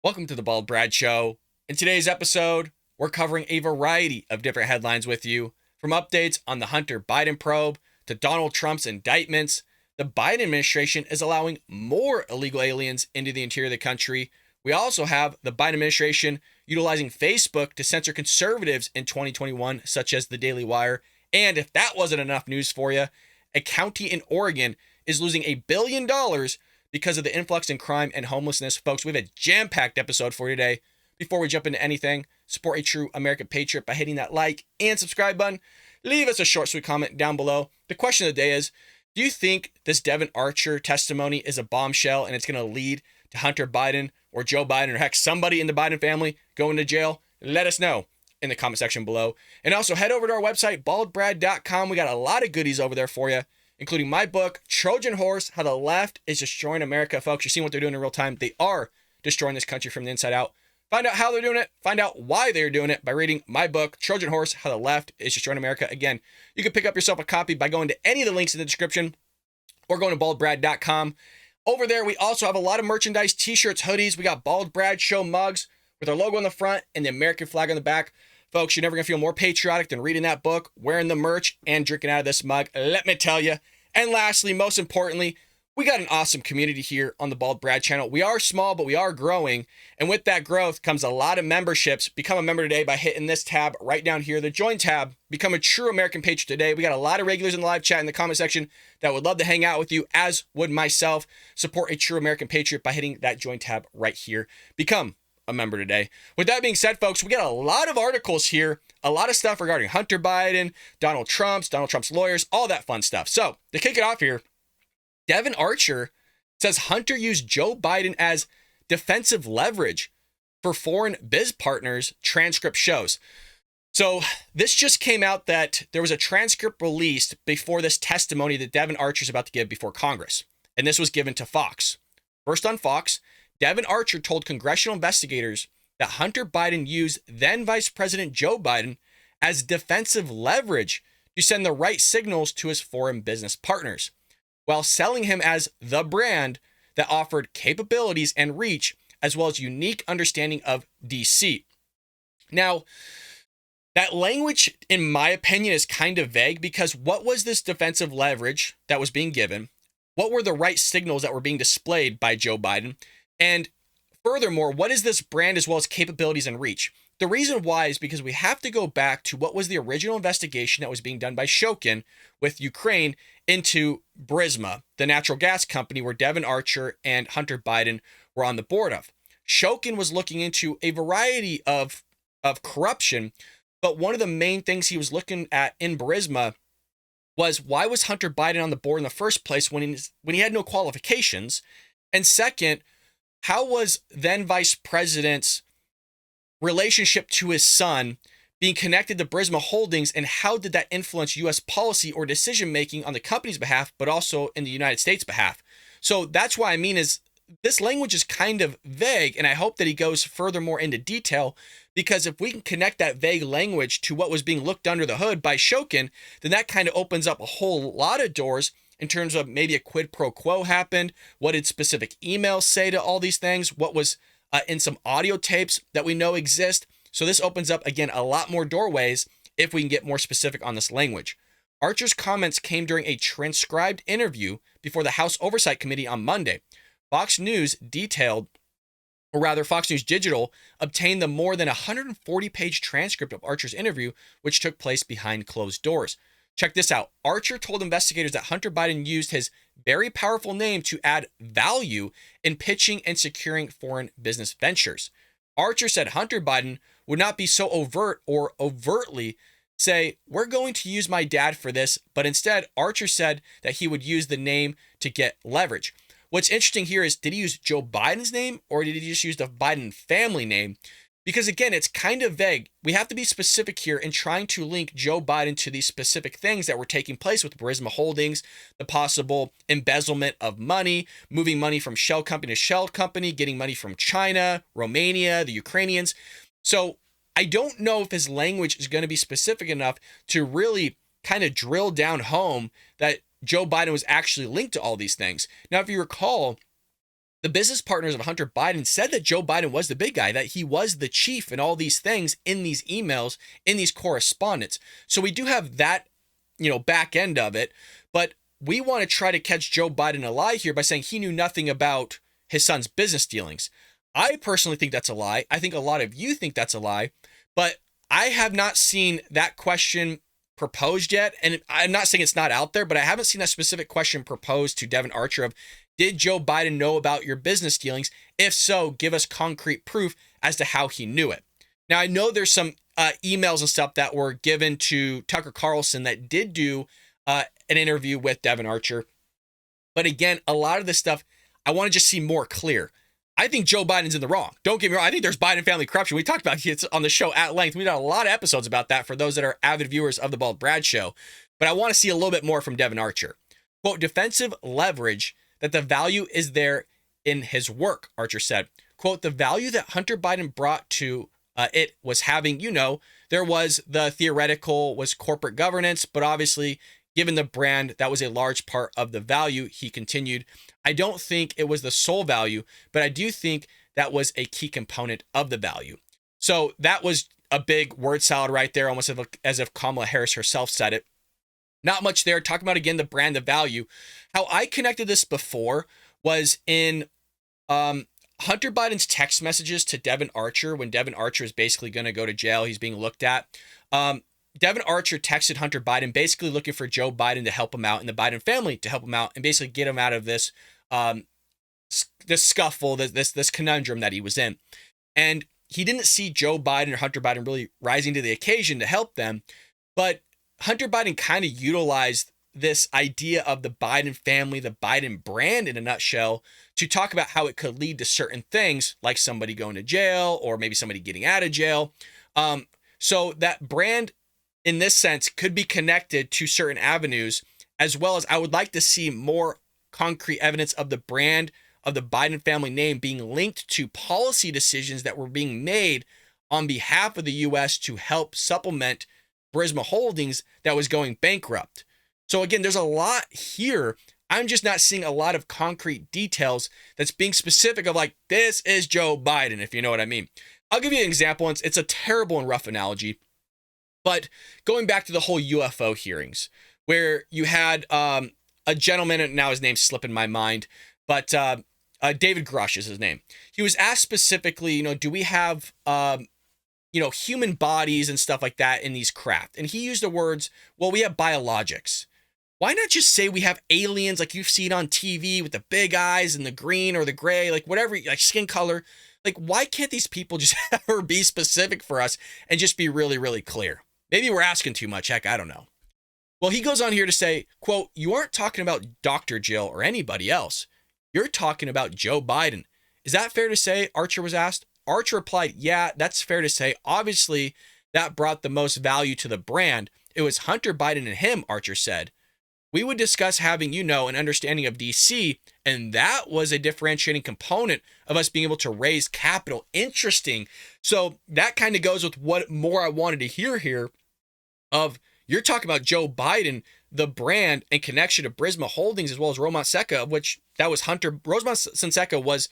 Welcome to the Bald Brad Show. In today's episode, we're covering a variety of different headlines with you, from updates on the Hunter Biden probe to Donald Trump's indictments. The Biden administration is allowing more illegal aliens into the interior of the country. We also have the Biden administration utilizing Facebook to censor conservatives in 2021, such as the Daily Wire. And if that wasn't enough news for you, a county in Oregon is losing $1 billion because of the influx in crime and homelessness. Folks, we have a jam-packed episode for you today. Before we jump into anything, support a true American patriot by hitting that like and subscribe button. Leave us a short, sweet comment down below. The question of the day is, do you think this Devin Archer testimony is a bombshell and it's going to lead to Hunter Biden or Joe Biden or heck, somebody in the Biden family going to jail? Let us know in the comment section below. And also head over to our website, baldbrad.com. We got a lot of goodies over there for you, including my book, Trojan Horse, How the Left is Destroying America. Folks, you're seeing what they're doing in real time. They are destroying this country from the inside out. Find out how they're doing it. Find out why they're doing it by reading my book, Trojan Horse, How the Left is Destroying America. Again, you can pick up yourself a copy by going to any of the links in the description or going to baldbrad.com. Over there, we also have a lot of merchandise, t-shirts, hoodies. We got Bald Brad Show mugs with our logo on the front and the American flag on the back. Folks, you're never going to feel more patriotic than reading that book, wearing the merch, and drinking out of this mug. Let me tell you. And lastly, most importantly, we got an awesome community here on the Bald Brad channel. We are small, but we are growing. And with that growth comes a lot of memberships. Become a member today by hitting this tab right down here, the Join tab. Become a true American patriot today. We got a lot of regulars in the live chat in the comment section that would love to hang out with you, as would myself. Support a true American patriot by hitting that Join tab right here. Become a member today. With that being said, folks, we got a lot of articles here, a lot of stuff regarding Hunter Biden, Donald Trump's lawyers, all that fun stuff. So to kick it off here, Devin Archer says Hunter used Joe Biden as defensive leverage for foreign biz partners, transcript shows. So this just came out that there was a transcript released before this testimony that Devin Archer is about to give before Congress. And this was given to Fox. First on Fox, Devin Archer told congressional investigators that Hunter Biden used then Vice President Joe Biden as defensive leverage to send the right signals to his foreign business partners, while selling him as the brand that offered capabilities and reach, as well as unique understanding of DC. Now, that language, in my opinion, is kind of vague, because what was this defensive leverage that was being given? What were the right signals that were being displayed by Joe Biden? And furthermore, what is this brand as well as capabilities and reach? The reason why is because we have to go back to what was the original investigation that was being done by Shokin with Ukraine into Burisma, the natural gas company where Devin Archer and Hunter Biden were on the board of. Shokin was looking into a variety of corruption, but one of the main things he was looking at in Burisma was, why was Hunter Biden on the board in the first place when he had no qualifications? And second, how was then Vice President's relationship to his son being connected to Burisma Holdings, and how did that influence U.S. policy or decision-making on the company's behalf, but also in the United States' behalf? So that's why I mean is this language is kind of vague, and I hope that he goes furthermore into detail, because if we can connect that vague language to what was being looked under the hood by Shokin, then that kind of opens up a whole lot of doors in terms of maybe a quid pro quo happened. What did specific emails say to all these things? What was in some audio tapes that we know exist? So this opens up, again, a lot more doorways if we can get more specific on this language. Archer's comments came during a transcribed interview before the House Oversight Committee on Monday. Fox News Digital obtained the more than 140-page transcript of Archer's interview, which took place behind closed doors. Check this out. Archer told investigators that Hunter Biden used his very powerful name to add value in pitching and securing foreign business ventures. Archer said Hunter Biden would not be so overt or overtly say, we're going to use my dad for this, but instead Archer said that he would use the name to get leverage. What's interesting here is, did he use Joe Biden's name, or did he just use the Biden family name? Because again, it's kind of vague. We have to be specific here in trying to link Joe Biden to these specific things that were taking place with Burisma Holdings, the possible embezzlement of money, moving money from shell company to shell company, getting money from China, Romania, the Ukrainians. So I don't know if his language is going to be specific enough to really kind of drill down home that Joe Biden was actually linked to all these things. Now, if you recall, the business partners of Hunter Biden said that Joe Biden was the big guy, that he was the chief and all these things in these emails, in these correspondence. So we do have that, back end of it. But we want to try to catch Joe Biden a lie here by saying he knew nothing about his son's business dealings. I personally think that's a lie. I think a lot of you think that's a lie, but I have not seen that question proposed yet. And I'm not saying it's not out there, but I haven't seen that specific question proposed to Devin Archer of, did Joe Biden know about your business dealings? If so, give us concrete proof as to how he knew it. Now, I know there's some emails and stuff that were given to Tucker Carlson that did do an interview with Devin Archer. But again, a lot of this stuff, I want to just see more clear. I think Joe Biden's in the wrong. Don't get me wrong. I think there's Biden family corruption. We talked about it on the show at length. We did a lot of episodes about that for those that are avid viewers of the Bald Brad Show. But I want to see a little bit more from Devin Archer. Quote, defensive leverage, that the value is there in his work, Archer said. Quote, the value that Hunter Biden brought to it was having, there was the theoretical was corporate governance, but obviously given the brand, that was a large part of the value. He continued, I don't think it was the sole value, but I do think that was a key component of the value. So that was a big word salad right there, almost as if Kamala Harris herself said it. Not much there. Talking about, again, the brand, the value. How I connected this before was in Hunter Biden's text messages to Devin Archer when Devin Archer is basically going to go to jail. He's being looked at. Devin Archer texted Hunter Biden basically looking for Joe Biden to help him out and the Biden family to help him out and basically get him out of this this scuffle, this conundrum that he was in. And he didn't see Joe Biden or Hunter Biden really rising to the occasion to help them. But Hunter Biden kind of utilized this idea of the Biden family, the Biden brand in a nutshell, to talk about how it could lead to certain things like somebody going to jail or maybe somebody getting out of jail. So that brand in this sense could be connected to certain avenues, as well as I would like to see more concrete evidence of the brand of the Biden family name being linked to policy decisions that were being made on behalf of the U.S. to help supplement Burisma Holdings that was going bankrupt. So again, there's a lot here. I'm just not seeing a lot of concrete details that's being specific of like, this is Joe Biden, if you know what I mean. I'll give you an example. It's a terrible and rough analogy, but going back to the whole UFO hearings where you had a gentleman, and now his name's slipping my mind, but David Garrosh is his name. He was asked specifically, do we have, human bodies and stuff like that in these craft? And he used the words, well, we have biologics. Why not just say we have aliens like you've seen on TV with the big eyes and the green or the gray, like whatever, like skin color? Like, why can't these people just ever be specific for us and just be really, really clear? Maybe we're asking too much. Heck, I don't know. Well, he goes on here to say, quote, you aren't talking about Dr. Jill or anybody else. You're talking about Joe Biden. Is that fair to say? Archer was asked. Archer replied, yeah, that's fair to say. Obviously, that brought the most value to the brand. It was Hunter Biden and him, Archer said. We would discuss having, an understanding of DC, and that was a differentiating component of us being able to raise capital. Interesting. So that kind of goes with what more I wanted to hear here of you're talking about Joe Biden, the brand and connection to Burisma Holdings, as well as Rosemont Seca, of which that was Rosemont Seca was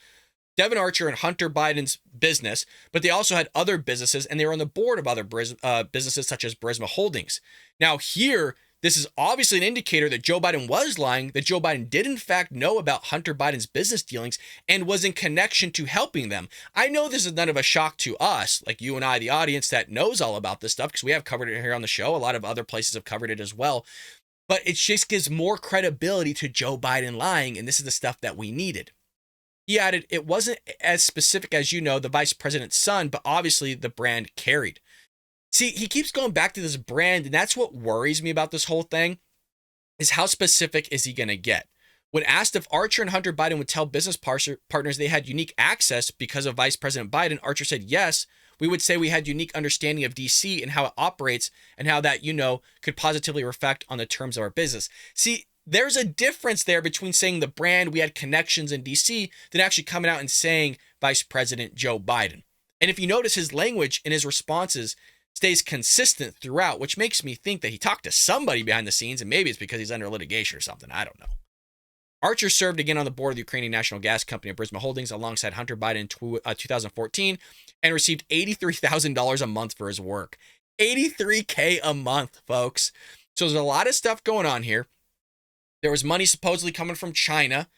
Devin Archer and Hunter Biden's business, but they also had other businesses and they were on the board of other businesses such as Burisma Holdings. Now here, this is obviously an indicator that Joe Biden was lying, that Joe Biden did in fact know about Hunter Biden's business dealings and was in connection to helping them. I know this is none of a shock to us, like you and I, the audience that knows all about this stuff, because we have covered it here on the show. A lot of other places have covered it as well. But it just gives more credibility to Joe Biden lying, and this is the stuff that we needed. He added, it wasn't as specific as, the vice president's son, but obviously the brand carried. See, he keeps going back to this brand, and that's what worries me about this whole thing, is how specific is he going to get? When asked if Archer and Hunter Biden would tell business partners they had unique access because of Vice President Biden, Archer said, yes, we would say we had unique understanding of DC and how it operates and how that, could positively reflect on the terms of our business. See, there's a difference there between saying the brand, we had connections in DC, than actually coming out and saying Vice President Joe Biden. And if you notice, his language in his responses stays consistent throughout, which makes me think that he talked to somebody behind the scenes, and maybe it's because he's under litigation or something. I don't know. Archer served again on the board of the Ukrainian National Gas Company of Burisma Holdings alongside Hunter Biden in 2014 and received $83,000 a month for his work. $83K a month, folks. So there's a lot of stuff going on here. There was money supposedly coming from China,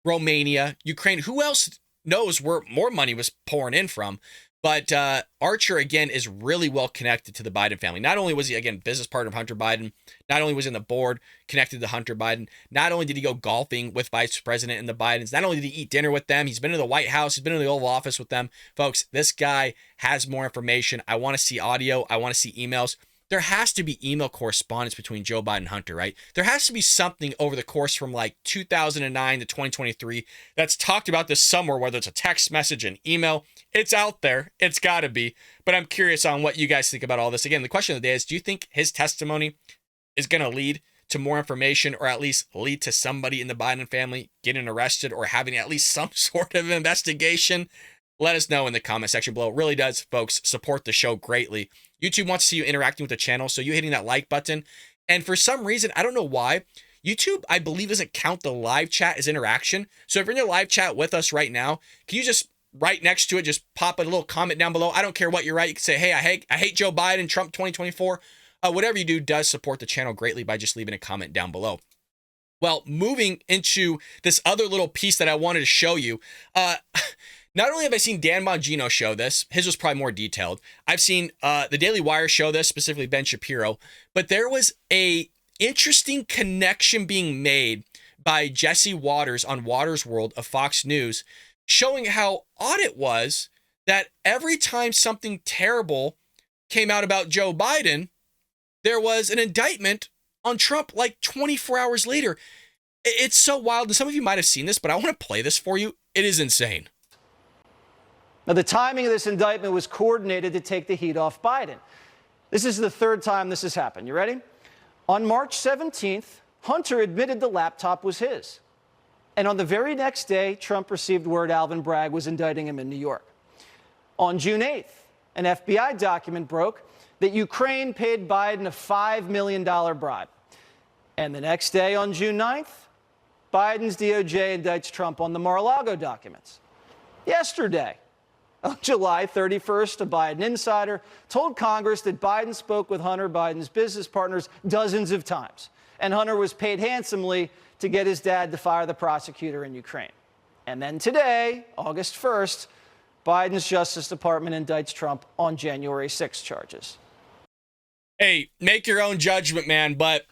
Romania, Ukraine. Who else knows where more money was pouring in from? But Archer, again, is really well connected to the Biden family. Not only was he, again, business partner of Hunter Biden, not only was he in the board connected to Hunter Biden, not only did he go golfing with Vice President and the Bidens, not only did he eat dinner with them, he's been in the White House, he's been in the Oval Office with them. Folks, this guy has more information. I want to see audio. I want to see emails. There has to be email correspondence between Joe Biden and Hunter, right? There has to be something over the course from like 2009 to 2023 that's talked about this somewhere, whether it's a text message, an email. It's out there. It's got to be. But I'm curious on what you guys think about all this. Again, the question of the day is, do you think his testimony is going to lead to more information, or at least lead to somebody in the Biden family getting arrested or having at least some sort of investigation? Let us know in the comment section below. It really does, folks, support the show greatly. YouTube wants to see you interacting with the channel, so you hitting that like button. And for some reason, I don't know why, YouTube, I believe, doesn't count the live chat as interaction. So if you're in the live chat with us right now, can you just right next to it, just pop a little comment down below? I don't care what you write. You can say, hey, I hate Joe Biden, Trump 2024. Whatever you do does support the channel greatly by just leaving a comment down below. Well, moving into this other little piece that I wanted to show you, not only have I seen Dan Bongino show this, his was probably more detailed. I've seen the Daily Wire show this, specifically Ben Shapiro, but there was a interesting connection being made by Jesse Waters on Waters World of Fox News, showing how odd it was that every time something terrible came out about Joe Biden, there was an indictment on Trump like 24 hours later. It's so wild, and some of you might have seen this, but I want to play this for you. It is insane. Now, the timing of this indictment was coordinated to take the heat off Biden. This is the third time this has happened. You ready? On March 17th, Hunter admitted the laptop was his. And on the very next day, Trump received word Alvin Bragg was indicting him in New York. On June 8th, an FBI document broke that Ukraine paid Biden a $5 million bribe. And the next day, on June 9th, Biden's DOJ indicts Trump on the Mar-a-Lago documents. Yesterday, on July 31st, a Biden insider told Congress that Biden spoke with Hunter Biden's business partners dozens of times, and Hunter was paid handsomely to get his dad to fire the prosecutor in Ukraine. And then today, August 1st, Biden's Justice Department indicts Trump on January 6 charges. Hey, make your own judgment, man, but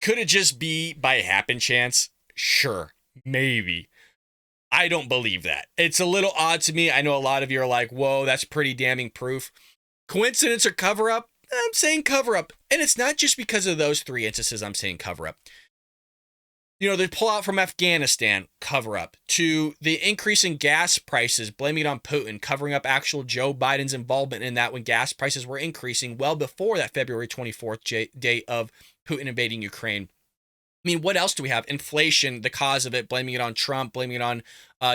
could it just be by happen chance? Sure, maybe. I don't believe that. It's a little odd to me. I know a lot of you are like, whoa, that's pretty damning proof. Coincidence or cover up? I'm saying cover up. And it's not just because of those three instances I'm saying cover up. You know, the pullout from Afghanistan, cover up. To the increase in gas prices, blaming it on Putin, covering up actual Joe Biden's involvement in that when gas prices were increasing well before that February 24th date of Putin invading Ukraine. I mean, what else do we have? Inflation, the cause of it, blaming it on Trump, blaming it on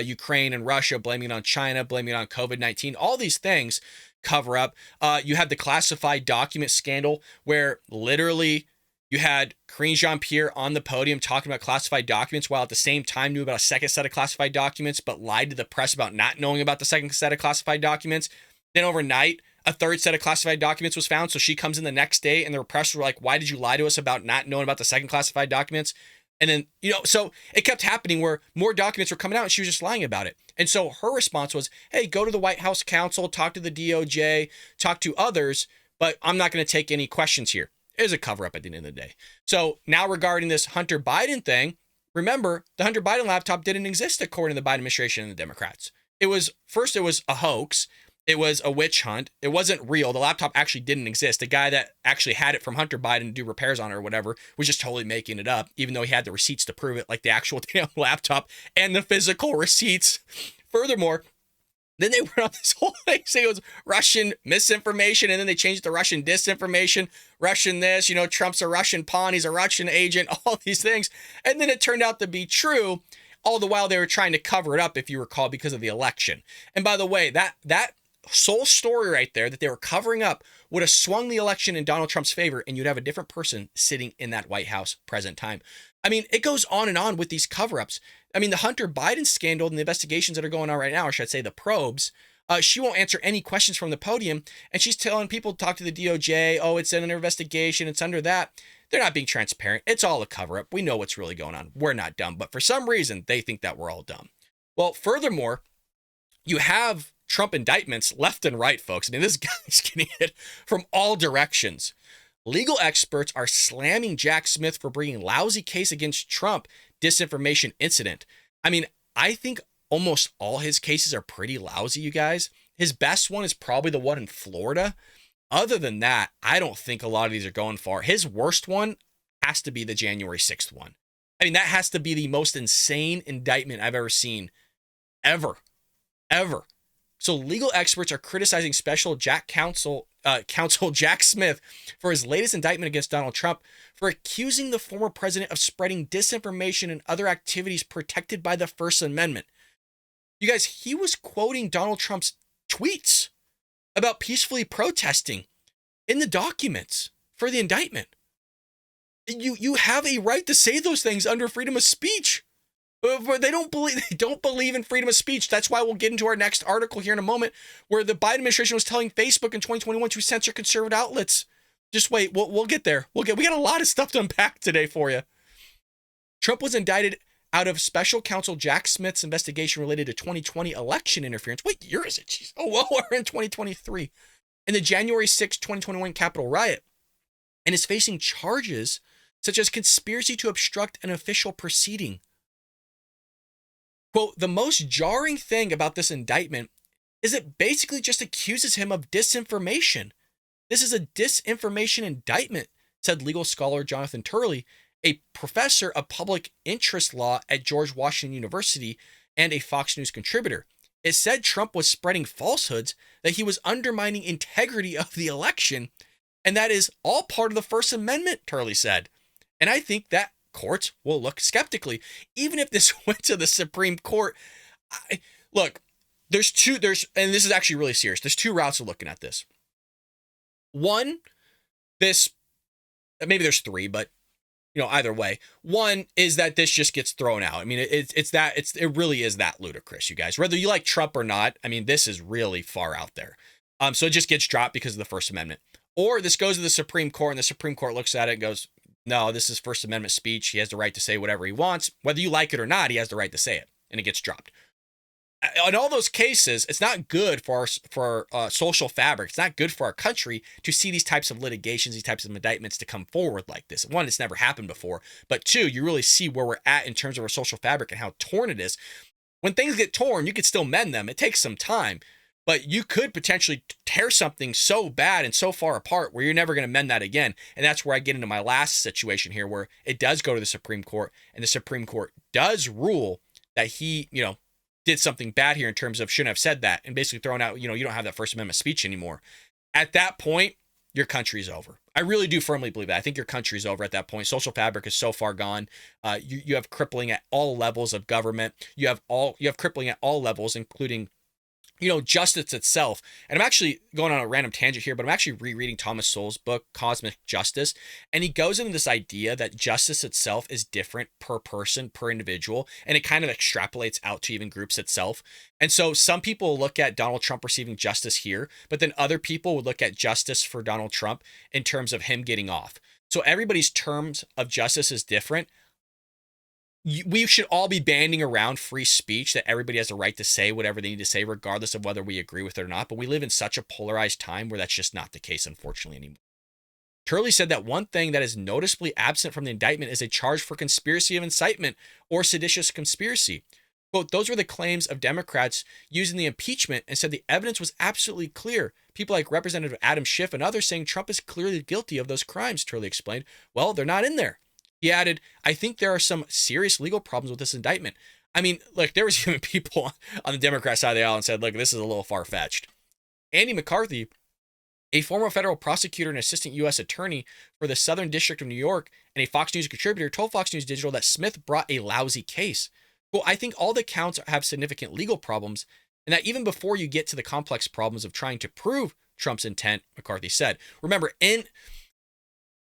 Ukraine and Russia, blaming it on China, blaming it on COVID-19, all these things cover up. You have the classified document scandal where literally you had Karine Jean-Pierre on the podium talking about classified documents while at the same time knew about a second set of classified documents, but lied to the press about not knowing about the second set of classified documents. Then overnight, a third set of classified documents was found. So she comes in the next day and the press were like, why did you lie to us about not knowing about the second classified documents? And then, you know, so it kept happening where more documents were coming out and she was just lying about it. And so her response was, hey, go to the White House counsel, talk to the DOJ, talk to others, but I'm not going to take any questions here. It was a cover up at the end of the day. So now regarding this Hunter Biden thing, remember the Hunter Biden laptop didn't exist according to the Biden administration and the Democrats. It was a hoax. It was a witch hunt. It wasn't real. The laptop actually didn't exist. The guy that actually had it from Hunter Biden to do repairs on it or whatever was just totally making it up, even though he had the receipts to prove it, like the actual damn laptop and the physical receipts. Furthermore, then they went on this whole thing saying it was Russian misinformation, and then they changed it to Russian disinformation, Russian this, you know, Trump's a Russian pawn, he's a Russian agent, all these things. And then it turned out to be true, all the while they were trying to cover it up, if you recall, because of the election. And by the way, that sole story right there that they were covering up would have swung the election in Donald Trump's favor, and you'd have a different person sitting in that White House present time. I mean, it goes on and on with these cover-ups. I mean, the Hunter Biden scandal and the investigations that are going on right now, or should I say the probes, she won't answer any questions from the podium, and she's telling people to talk to the DOJ. Oh, it's under investigation. It's under that. They're not being transparent. It's all a cover-up. We know what's really going on. We're not dumb, but for some reason, they think that we're all dumb. Well, furthermore, you have Trump indictments left and right, folks. I mean, this guy's getting hit from all directions. Legal experts are slamming Jack Smith for bringing lousy case against Trump disinformation incident. I mean, I think almost all his cases are pretty lousy, you guys. His best one is probably the one in Florida. Other than that, I don't think a lot of these are going far. His worst one has to be the January 6th one. I mean, that has to be the most insane indictment I've ever seen. Ever. So legal experts are criticizing special counsel Jack Smith for his latest indictment against Donald Trump for accusing the former president of spreading disinformation and other activities protected by the First Amendment. You guys, he was quoting Donald Trump's tweets about peacefully protesting in the documents for the indictment. You have a right to say those things under freedom of speech. But they don't believe in freedom of speech. That's why we'll get into our next article here in a moment, where the Biden administration was telling Facebook in 2021 to censor conservative outlets. Just wait, we'll get there. We got a lot of stuff to unpack today for you. Trump was indicted out of special counsel Jack Smith's investigation related to 2020 election interference. What year is it? Jeez. Oh, well, we're in 2023. In the January 6, 2021 Capitol riot, and is facing charges such as conspiracy to obstruct an official proceeding. Quote, the most jarring thing about this indictment is it basically just accuses him of disinformation. This is a disinformation indictment, said legal scholar Jonathan Turley, a professor of public interest law at George Washington University and a Fox News contributor. It said Trump was spreading falsehoods, that he was undermining integrity of the election, and that is all part of the First Amendment, Turley said. And I think that courts will look skeptically, even if this went to the Supreme Court. Look, and this is actually really serious. There's two routes of looking at this. One, maybe there's three, but either way. One is that this just gets thrown out. I mean, it really is that ludicrous, you guys. Whether you like Trump or not, I mean, this is really far out there. So it just gets dropped because of the First Amendment. Or this goes to the Supreme Court, and the Supreme Court looks at it and goes, no, this is First Amendment speech. He has the right to say whatever he wants. Whether you like it or not, he has the right to say it, and it gets dropped. In all those cases, it's not good for our social fabric. It's not good for our country to see these types of litigations, these types of indictments to come forward like this. One, it's never happened before. But two, you really see where we're at in terms of our social fabric and how torn it is. When things get torn, you could still mend them. It takes some time. But you could potentially tear something so bad and so far apart where you're never going to mend that again. And that's where I get into my last situation here, where it does go to the Supreme Court, and the Supreme Court does rule that he, did something bad here in terms of shouldn't have said that, and basically thrown out, you don't have that First Amendment speech anymore. At that point, your country's over. I really do firmly believe that. I think your country's over at that point. Social fabric is so far gone. You have crippling at all levels of government. You have crippling at all levels, including justice itself. And I'm actually going on a random tangent here, but I'm actually rereading Thomas Sowell's book, Cosmic Justice. And he goes into this idea that justice itself is different per person, per individual. And it kind of extrapolates out to even groups itself. And so some people look at Donald Trump receiving justice here, but then other people would look at justice for Donald Trump in terms of him getting off. So everybody's terms of justice is different. We should all be banding around free speech, that everybody has a right to say whatever they need to say, regardless of whether we agree with it or not. But we live in such a polarized time where that's just not the case, unfortunately, anymore. Turley said that one thing that is noticeably absent from the indictment is a charge for conspiracy of incitement or seditious conspiracy. Quote, those were the claims of Democrats using the impeachment, and said the evidence was absolutely clear. People like Representative Adam Schiff and others saying Trump is clearly guilty of those crimes, Turley explained. Well, they're not in there. He added, I think there are some serious legal problems with this indictment. I mean, look, there was even people on the Democrat side of the aisle and said, look, this is a little far-fetched. Andy McCarthy, a former federal prosecutor and assistant U.S. attorney for the Southern District of New York and a Fox News contributor, told Fox News Digital that Smith brought a lousy case. Well, I think all the counts have significant legal problems, and that even before you get to the complex problems of trying to prove Trump's intent, McCarthy said. Remember,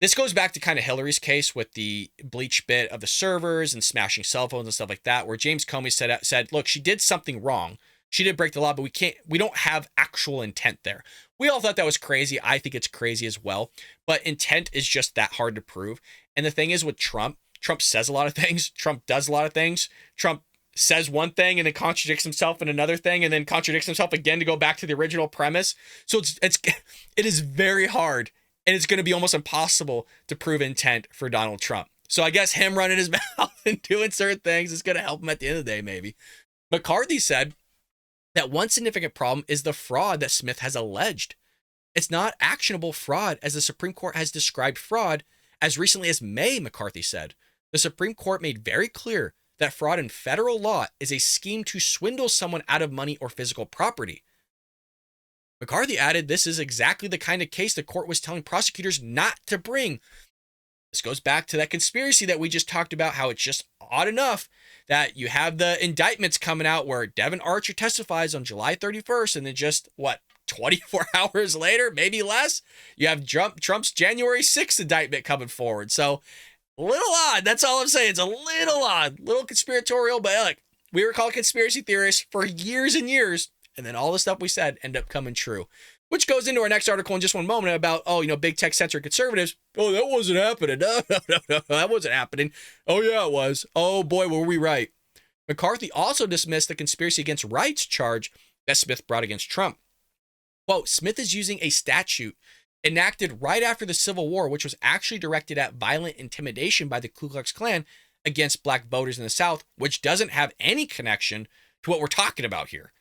This goes back to kind of Hillary's case with the bleach bit of the servers and smashing cell phones and stuff like that, where James Comey said, look, she did something wrong. She did break the law, but we don't have actual intent there. We all thought that was crazy. I think it's crazy as well, but intent is just that hard to prove. And the thing is with Trump says a lot of things. Trump does a lot of things. Trump says one thing and then contradicts himself in another thing and then contradicts himself again to go back to the original premise. So it is very hard. And it's going to be almost impossible to prove intent for Donald Trump. So I guess him running his mouth and doing certain things is going to help him at the end of the day, maybe. McCarthy said that one significant problem is the fraud that Smith has alleged. It's not actionable fraud, as the Supreme Court has described fraud as recently as May, McCarthy said. The Supreme Court made very clear that fraud in federal law is a scheme to swindle someone out of money or physical property. McCarthy added, this is exactly the kind of case the court was telling prosecutors not to bring. This goes back to that conspiracy that we just talked about, how it's just odd enough that you have the indictments coming out where Devin Archer testifies on July 31st, and then just, 24 hours later, maybe less, you have Trump's January 6th indictment coming forward. So, a little odd. That's all I'm saying. It's a little odd, little conspiratorial, but we were called conspiracy theorists for years and years. And then all the stuff we said end up coming true, which goes into our next article in just one moment about, big tech censoring conservatives. Oh, that wasn't happening. No, that wasn't happening. Oh, yeah, it was. Oh, boy, were we right. McCarthy also dismissed the conspiracy against rights charge that Smith brought against Trump. Quote, Smith is using a statute enacted right after the Civil War, which was actually directed at violent intimidation by the Ku Klux Klan against black voters in the South, which doesn't have any connection to what we're talking about here.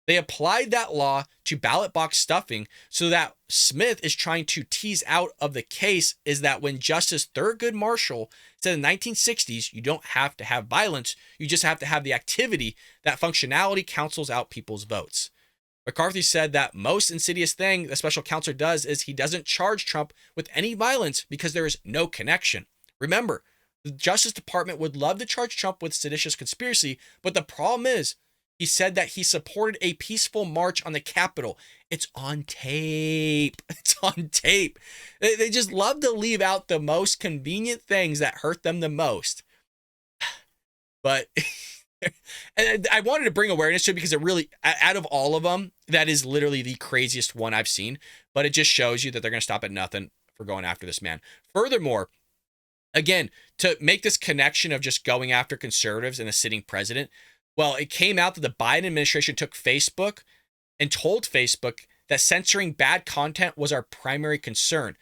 They applied that law to ballot box stuffing, so that Smith is trying to tease out of the case is that when Justice Thurgood Marshall said in the 1960s, you don't have to have violence, you just have to have the activity, that functionality cancels out people's votes. McCarthy said that most insidious thing the special counsel does is he doesn't charge Trump with any violence because there is no connection. Remember, the Justice Department would love to charge Trump with seditious conspiracy, but the problem is, he said that he supported a peaceful march on the Capitol. It's on tape. It's on tape. They just love to leave out the most convenient things that hurt them the most. But and I wanted to bring awareness to it because it really, out of all of them, that is literally the craziest one I've seen. But it just shows you that they're going to stop at nothing for going after this man. Furthermore, again, to make this connection of just going after conservatives and a sitting president, well, it came out that the Biden administration took Facebook and told Facebook that censoring bad content was our primary concern.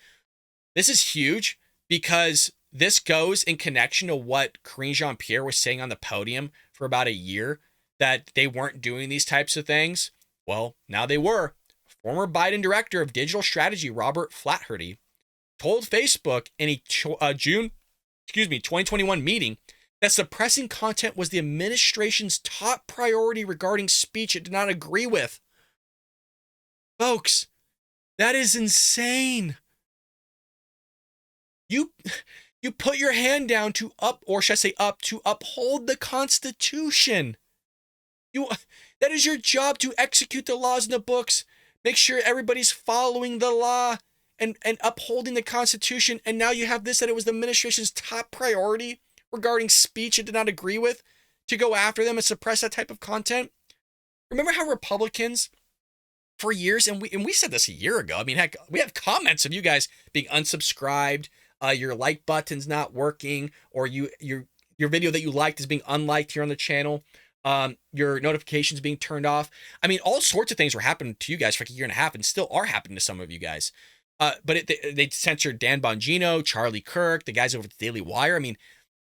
This is huge because this goes in connection to what Karine Jean-Pierre was saying on the podium for about a year, that they weren't doing these types of things. Well, now they were. Former Biden director of digital strategy, Robert Flaherty, told Facebook in a June 2021 meeting that suppressing content was the administration's top priority regarding speech it did not agree with. Folks, that is insane. You put your hand down to uphold the Constitution. That is your job, to execute the laws in the books, make sure everybody's following the law and upholding the Constitution. And now you have this, that it was the administration's top priority regarding speech it did not agree with, to go after them and suppress that type of content. Remember how Republicans, for years, and we said this a year ago, I mean, heck, we have comments of you guys being unsubscribed, your like button's not working, or your video that you liked is being unliked here on the channel, your notifications being turned off. I mean, all sorts of things were happening to you guys for like a year and a half and still are happening to some of you guys. But they censored Dan Bongino, Charlie Kirk, the guys over at the Daily Wire. I mean,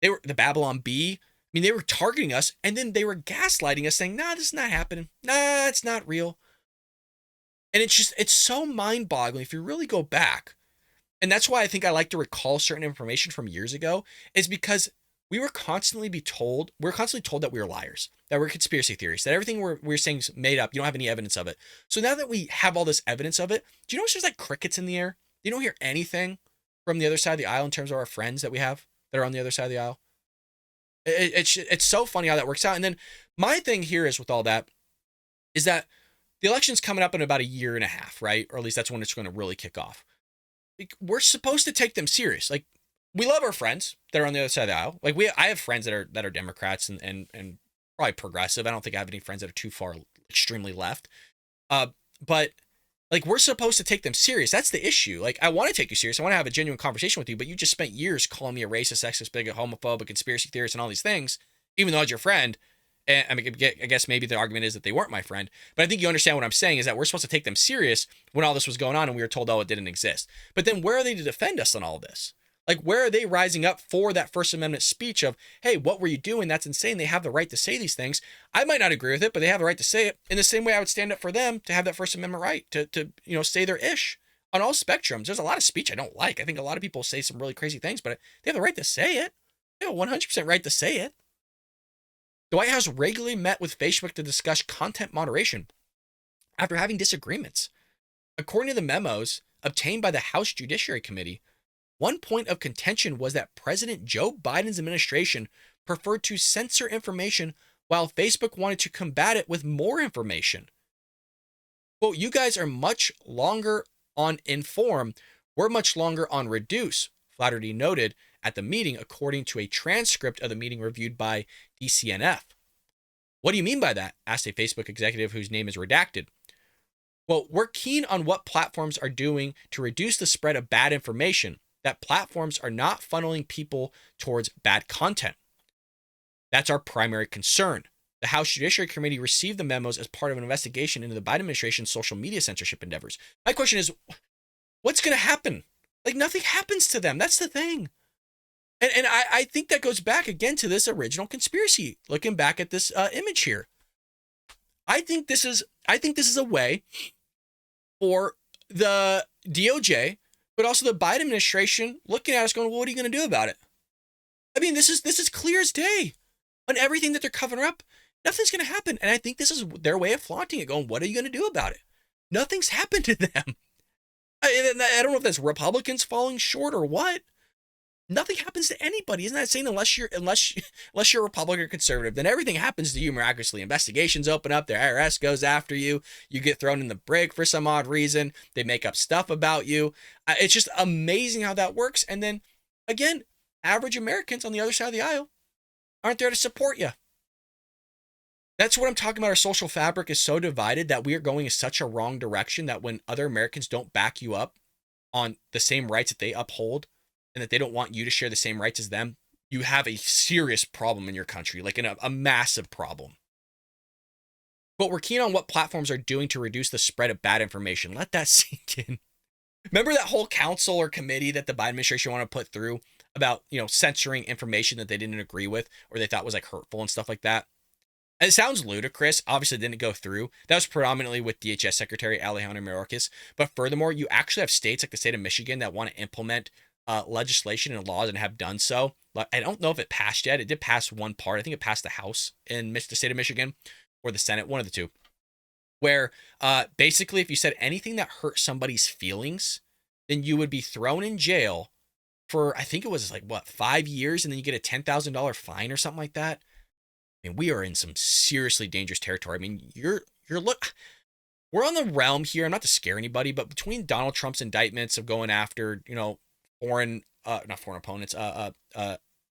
they were the Babylon Bee. I mean, they were targeting us, and then they were gaslighting us, saying, nah, this is not happening. Nah, it's not real. And it's so mind-boggling if you really go back. And that's why I think I like to recall certain information from years ago, is because we were constantly told that we were liars, that we're conspiracy theorists, that everything we're saying is made up. You don't have any evidence of it. So now that we have all this evidence of it, do you know it's just like crickets in the air? You don't hear anything from the other side of the aisle in terms of our friends that we have that are on the other side of the aisle. It's so funny how that works out. And then my thing here is with all that is that the election's coming up in about a year and a half, right? Or at least that's when it's going to really kick off. we're supposed to take them serious. Like, we love our friends that are on the other side of the aisle. Like, I have friends that are Democrats and probably progressive. I don't think I have any friends that are too far extremely left. But like, we're supposed to take them serious. That's the issue. Like, I want to take you serious. I want to have a genuine conversation with you, but you just spent years calling me a racist, sexist, bigot, homophobe, a conspiracy theorist, and all these things, even though I was your friend. And I mean, I guess maybe the argument is that they weren't my friend, but I think you understand what I'm saying is that we're supposed to take them serious when all this was going on and we were told, oh, it didn't exist. But then where are they to defend us on all this? Like, where are they rising up for that First Amendment speech of, hey, what were you doing? That's insane. They have the right to say these things. I might not agree with it, but they have the right to say it in the same way I would stand up for them to have that First Amendment right to say their ish on all spectrums. There's a lot of speech I don't like. I think a lot of people say some really crazy things, but they have the right to say it. They have a 100% right to say it. The White House regularly met with Facebook to discuss content moderation after having disagreements. According to the memos obtained by the House Judiciary Committee, one point of contention was that President Joe Biden's administration preferred to censor information while Facebook wanted to combat it with more information. Quote, you guys are much longer on inform, we're much longer on reduce, Flaherty noted at the meeting, according to a transcript of the meeting reviewed by DCNF. What do you mean by that? Asked a Facebook executive whose name is redacted. Well, we're keen on what platforms are doing to reduce the spread of bad information, that platforms are not funneling people towards bad content. That's our primary concern. The House Judiciary Committee received the memos as part of an investigation into the Biden administration's social media censorship endeavors. My question is, what's going to happen? Like, nothing happens to them. That's the thing. And I think that goes back again to this original conspiracy, looking back at this image here. I think this is a way for the DOJ, but also the Biden administration looking at us going, well, what are you going to do about it? I mean, this is clear as day on everything that they're covering up. Nothing's going to happen. And I think this is their way of flaunting it, going, what are you going to do about it? Nothing's happened to them. I don't know if that's Republicans falling short or what. Nothing happens to anybody. Isn't that saying unless you're a Republican or conservative, then everything happens to you miraculously? Investigations open up, the IRS goes after you, you get thrown in the brig for some odd reason, they make up stuff about you. It's just amazing how that works. And then again, average Americans on the other side of the aisle aren't there to support you. That's what I'm talking about. Our social fabric is so divided that we are going in such a wrong direction that when other Americans don't back you up on the same rights that they uphold, and that they don't want you to share the same rights as them, you have a serious problem in your country, like a massive problem. But we're keen on what platforms are doing to reduce the spread of bad information. Let that sink in. Remember that whole council or committee that the Biden administration wanted to put through about, censoring information that they didn't agree with or they thought was like hurtful and stuff like that? And it sounds ludicrous. Obviously, it didn't go through. That was predominantly with DHS Secretary Alejandro Mayorkas. But furthermore, you actually have states like the state of Michigan that want to implement legislation and laws and have done so. I don't know if it passed yet. It did pass one part. I think it passed the House in the state of Michigan or the Senate, one of the two, where basically if you said anything that hurt somebody's feelings, then you would be thrown in jail for, I think it was 5 years, and then you get a $10,000 fine or something like that. I mean, we are in some seriously dangerous territory. I mean, we're on the realm here. I'm not to scare anybody, but between Donald Trump's indictments of going after, not foreign opponents,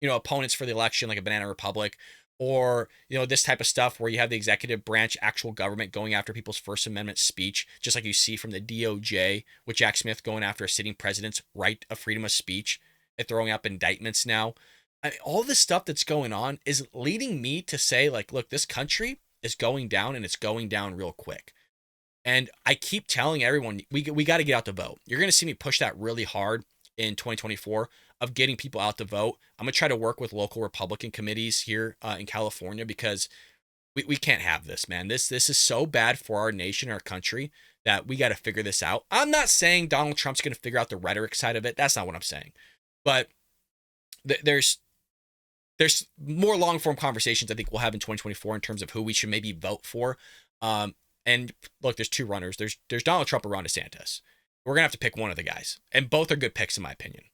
opponents for the election, like a banana republic, or, this type of stuff where you have the executive branch, actual government going after people's First Amendment speech, just like you see from the DOJ with Jack Smith going after a sitting president's right of freedom of speech and throwing up indictments now. All this stuff that's going on is leading me to say, look, this country is going down, and it's going down real quick. And I keep telling everyone, we got to get out to vote. You're going to see me push that really hard in 2024 of getting people out to vote. I'm going to try to work with local Republican committees here in California, because we can't have this, man. This is so bad for our nation, our country, that we got to figure this out. I'm not saying Donald Trump's going to figure out the rhetoric side of it. That's not what I'm saying. But there's more long form conversations I think we'll have in 2024 in terms of who we should maybe vote for. And look, there's two runners. There's Donald Trump or Ron DeSantis. We're going to have to pick one of the guys. And both are good picks, in my opinion.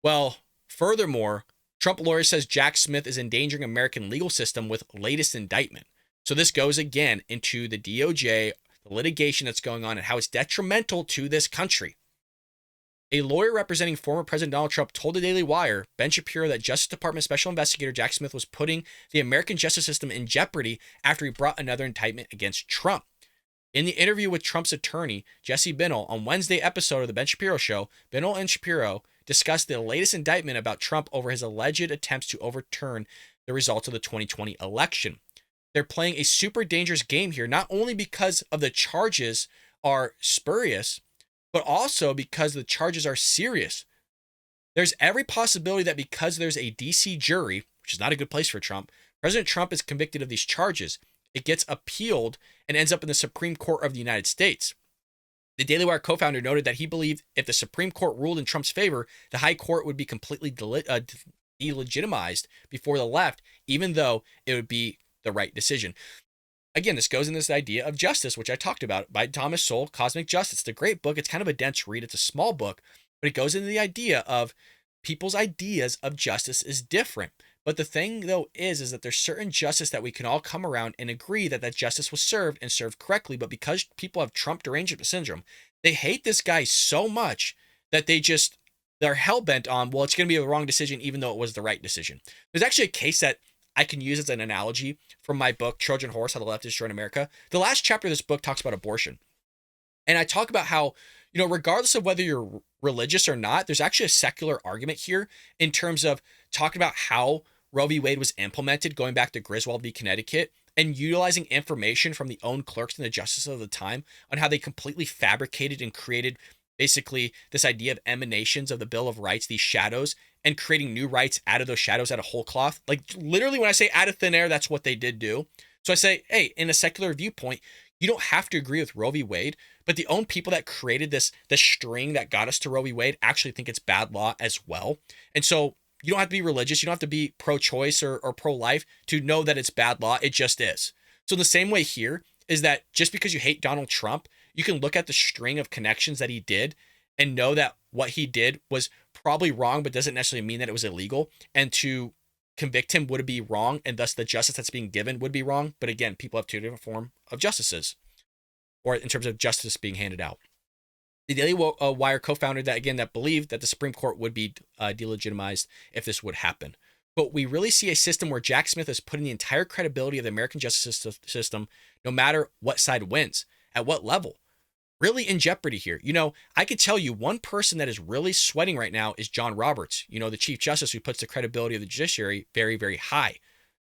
Well, furthermore, Trump lawyer says Jack Smith is endangering American legal system with latest indictment. So this goes again into the DOJ, the litigation that's going on, and how it's detrimental to this country. A lawyer representing former President Donald Trump told the Daily Wire, Ben Shapiro, that Justice Department Special Investigator Jack Smith was putting the American justice system in jeopardy after he brought another indictment against Trump. In the interview with Trump's attorney, Jesse Binnall, on Wednesday episode of The Ben Shapiro Show, Binnall and Shapiro discussed the latest indictment about Trump over his alleged attempts to overturn the results of the 2020 election. They're playing a super dangerous game here, not only because of the charges are spurious, but also because the charges are serious. There's every possibility that because there's a DC jury, which is not a good place for Trump, President Trump is convicted of these charges. It gets appealed and ends up in the Supreme Court of the United States. The Daily Wire co-founder noted that he believed if the Supreme Court ruled in Trump's favor, the high court would be completely delegitimized before the left, even though it would be the right decision. Again, this goes in this idea of justice, which I talked about, by Thomas Sowell, Cosmic Justice. It's a great book. It's kind of a dense read. It's a small book, but it goes into the idea of people's ideas of justice is different. But the thing, though, is that there's certain justice that we can all come around and agree that that justice was served and served correctly. But because people have Trump derangement syndrome, they hate this guy so much that they're hell-bent on, well, it's going to be the wrong decision, even though it was the right decision. There's actually a case that I can use as an analogy from my book, Trojan Horse, How the Leftists Joined America. The last chapter of this book talks about abortion. And I talk about how, regardless of whether you're religious or not, there's actually a secular argument here in terms of talking about how Roe v. Wade was implemented, going back to Griswold v. Connecticut, and utilizing information from the own clerks and the justices of the time on how they completely fabricated and created basically this idea of emanations of the Bill of Rights, these shadows, and creating new rights out of those shadows out of whole cloth. Like literally when I say out of thin air, that's what they did do. So I say, hey, in a secular viewpoint, you don't have to agree with Roe v. Wade, but the own people that created this string that got us to Roe v. Wade actually think it's bad law as well. And so you don't have to be religious. You don't have to be pro-choice or pro-life to know that it's bad law. It just is. So in the same way here is that just because you hate Donald Trump, you can look at the string of connections that he did and know that what he did was probably wrong, but doesn't necessarily mean that it was illegal. And to convict him would be wrong, and thus the justice that's being given would be wrong. But again, people have two different forms of justices, or in terms of justice being handed out. The Daily Wire co-founder that believed that the Supreme Court would be delegitimized if this would happen. But we really see a system where Jack Smith is putting the entire credibility of the American justice system, no matter what side wins, at what level, really in jeopardy here. I could tell you one person that is really sweating right now is John Roberts, the Chief Justice, who puts the credibility of the judiciary very, very high.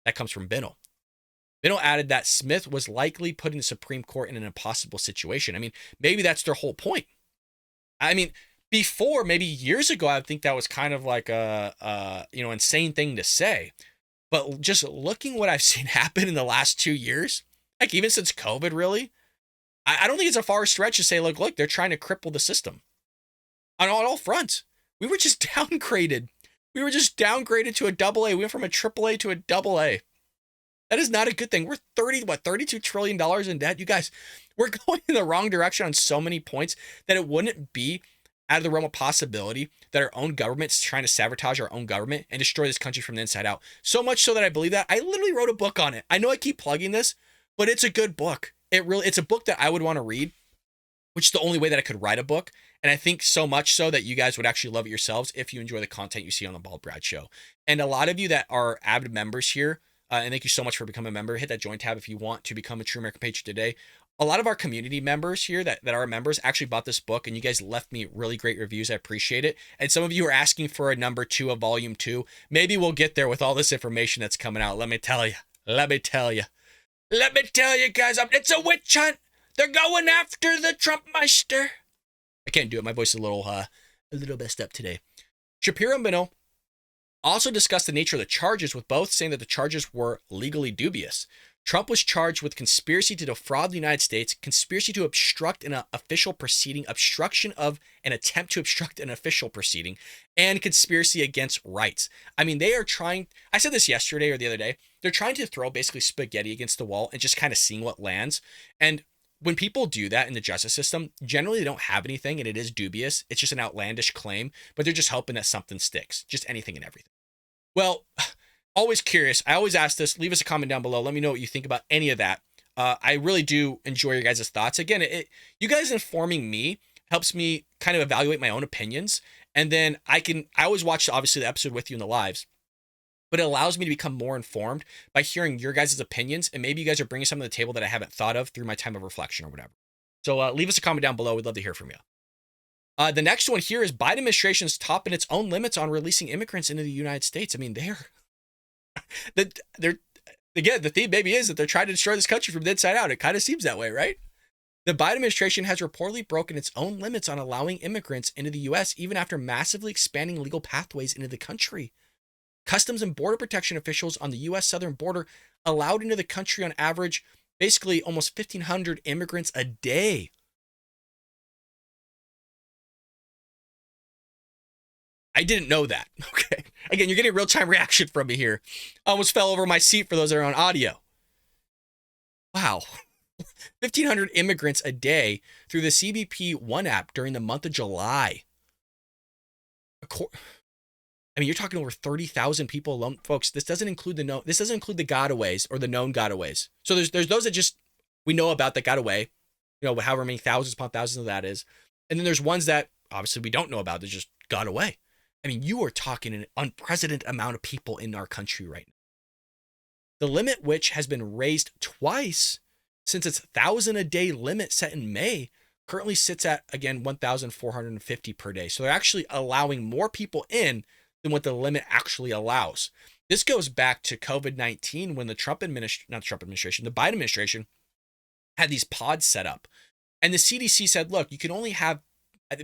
That comes from Binnall. Binnall added that Smith was likely putting the Supreme Court in an impossible situation. I mean, maybe that's their whole point. I mean, before, maybe years ago, I think that was kind of like a insane thing to say. But just looking what I've seen happen in the last 2 years, like even since COVID, really, I don't think it's a far stretch to say, look, they're trying to cripple the system on all fronts. We were just downgraded. We were just downgraded to a AA. We went from a AAA to a AA. That is not a good thing. We're $32 trillion in debt. You guys, we're going in the wrong direction on so many points that it wouldn't be out of the realm of possibility that our own government's trying to sabotage our own government and destroy this country from the inside out. So much so that I believe that. I literally wrote a book on it. I know I keep plugging this, but it's a good book. It's a book that I would want to read, which is the only way that I could write a book. And I think so much so that you guys would actually love it yourselves if you enjoy the content you see on the Bald Brad Show. And a lot of you that are avid members here, and thank you so much for becoming a member. Hit that join tab if you want to become a True American Patriot today. A lot of our community members here that are members actually bought this book, and you guys left me really great reviews. I appreciate it. And some of you are asking for a number 2 of volume 2. Maybe we'll get there with all this information that's coming out. Let me tell you, guys, it's a witch hunt. They're going after the Trump Meister. I can't do it. My voice is a little messed up today. Shapiro and Binnall also discussed the nature of the charges, with both saying that the charges were legally dubious. Trump was charged with conspiracy to defraud the United States, conspiracy to obstruct an official proceeding, obstruction of an attempt to obstruct an official proceeding, and conspiracy against rights. I mean, they are trying, I said this yesterday or the other day, they're trying to throw basically spaghetti against the wall and just kind of seeing what lands. And when people do that in the justice system, generally they don't have anything and it is dubious. It's just an outlandish claim, but they're just hoping that something sticks, just anything and everything. Well, always curious. I always ask this. Leave us a comment down below. Let me know what you think about any of that. I really do enjoy your guys' thoughts. Again, you guys informing me helps me kind of evaluate my own opinions. And then I always watch, obviously, the episode with you in the lives, but it allows me to become more informed by hearing your guys' opinions. And maybe you guys are bringing something to the table that I haven't thought of through my time of reflection or whatever. So leave us a comment down below. We'd love to hear from you. The next one here is Biden administration's topping its own limits on releasing immigrants into the United States. I mean, again, the theme maybe is that they're trying to destroy this country from the inside out. It kind of seems that way, right? The Biden administration has reportedly broken its own limits on allowing immigrants into the U.S., even after massively expanding legal pathways into the country. Customs and Border Protection officials on the U.S. southern border allowed into the country on average, basically almost 1,500 immigrants a day. I didn't know that. Okay. Again, you're getting a real-time reaction from me here. I almost fell over my seat for those that are on audio. Wow. 1,500 immigrants a day through the CBP One app during the month of July. I mean, you're talking over 30,000 people alone, folks. This doesn't include the gotaways or the known gotaways. So there's those that just we know about that got away, however many thousands upon thousands of that is, and then there's ones that obviously we don't know about that just got away. I mean, you are talking an unprecedented amount of people in our country right now. The limit, which has been raised twice since its 1,000 a day limit set in May, currently sits at, again, 1,450 per day. So they're actually allowing more people in than what the limit actually allows. This goes back to COVID-19 when the the Biden administration had these pods set up. And the CDC said, look, you can only have,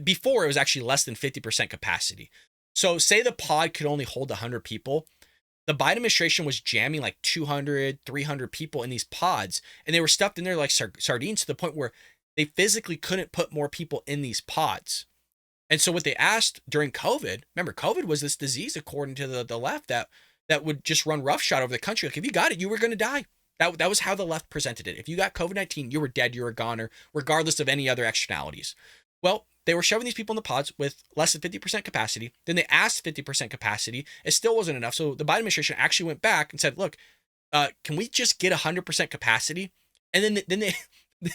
before it was actually less than 50% capacity. So say the pod could only hold 100 people. The Biden administration was jamming like 200, 300 people in these pods, and they were stuffed in there like sardines to the point where they physically couldn't put more people in these pods. And so what they asked during COVID, remember, COVID was this disease, according to the left, that would just run roughshod over the country. Like, if you got it, you were going to die. That was how the left presented it. If you got COVID-19, you were dead, you were a goner, regardless of any other externalities. Well, they were shoving these people in the pods with less than 50% capacity. Then they asked 50% capacity. It still wasn't enough. So the Biden administration actually went back and said, look, can we just get 100% capacity? And then they